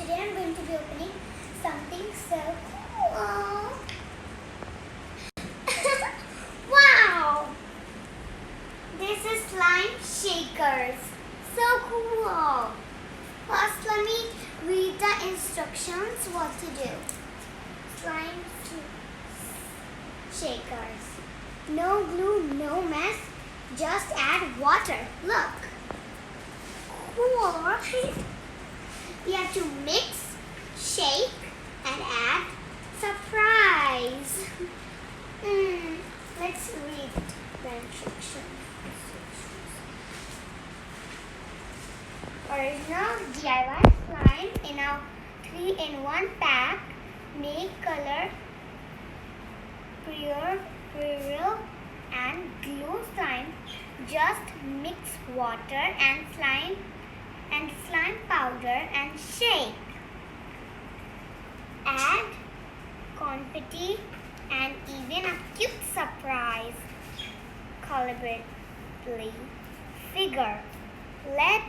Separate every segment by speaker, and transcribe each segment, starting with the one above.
Speaker 1: today I'm going to be opening something so cool. Wow! This is slime shakers. So cool. First, let me read the instructions what to do. Slime shakers. No glue, no mess. Just add water. Look. Cool, right? We have to mix, shake, and add. Surprise! Let's read the instructions. Original DIY slime in a 3-in-1 pack. Make color, pre-roll, and glue slime. Just mix water and slime powder and shake. Add confetti and even a cute surprise colorfully figure. Let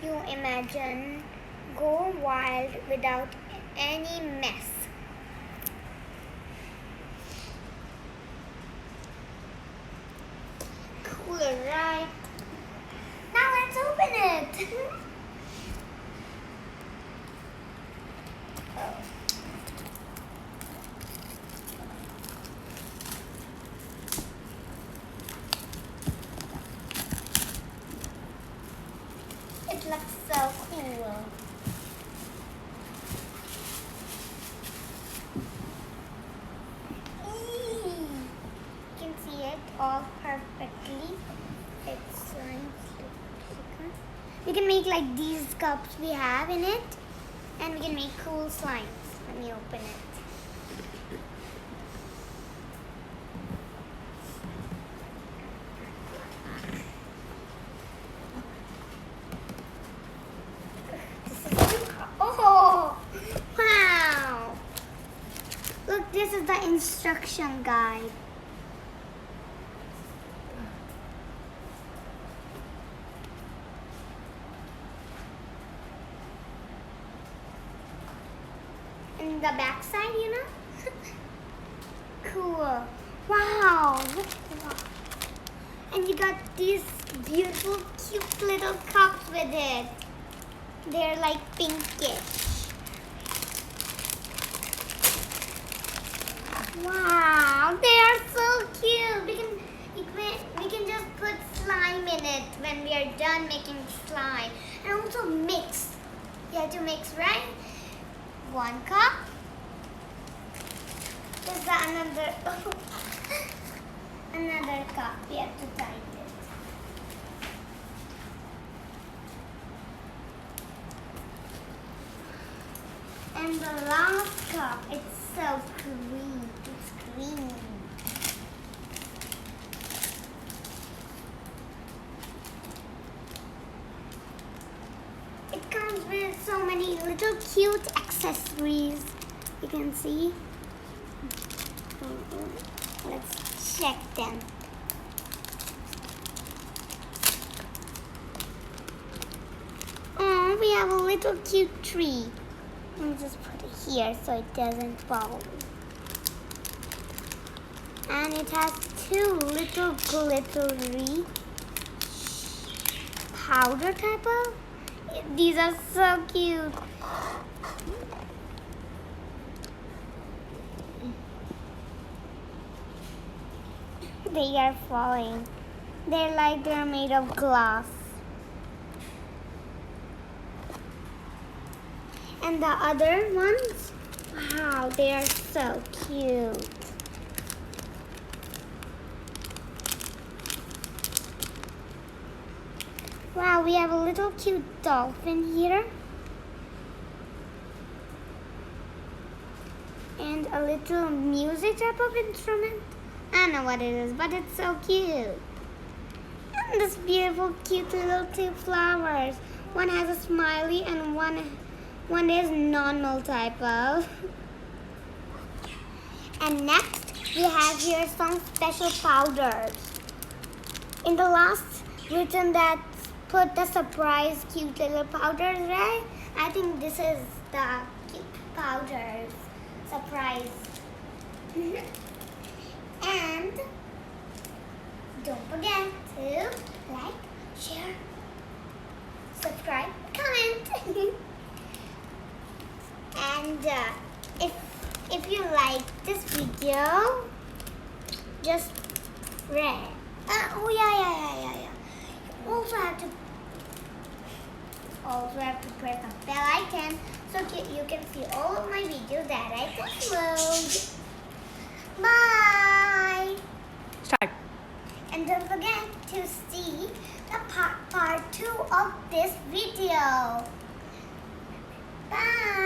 Speaker 1: you imagine go wild without any mess. Cool, right? Now let's open it. It looks so cool. You can see it all perfectly. It's slime. We can make like these cups we have in it, and we can make cool slimes. Let me open it. Oh, wow! Look, this is the instruction guide. In the back side, you know? Cool. Wow! And you got these beautiful, cute little cups with it. They're like pinkish. Wow, they are so cute. We can just put slime in it when we are done making slime. And also mix. You have to mix, right? 1 cup. There's another another cup. We have to type it. And the last cup, it's so green. It's green. It comes with so many little cute accessories. You can see. Let's check them. Oh, we have a little cute tree. Let me just put it here so it doesn't fall. And it has 2 little glittery powder type of. These are so cute. They are falling. They're made of glass. And the other ones, wow, they are so cute. Wow, we have a little cute dolphin here. And a little music type of instrument. I don't know what it is, but it's so cute. And this beautiful, cute little 2 flowers. One has a smiley and one is normal type of. And next, we have here some special powders. In the last written that put the surprise cute little powders, right? I think this is the powder's surprise. And don't forget to like, share, subscribe, comment. And if you like this video, just read. Oh yeah. You also have to press the bell icon so you can see all of my videos that I upload. Bye.
Speaker 2: Start.
Speaker 1: And don't forget to see the part 2 of this video. Bye.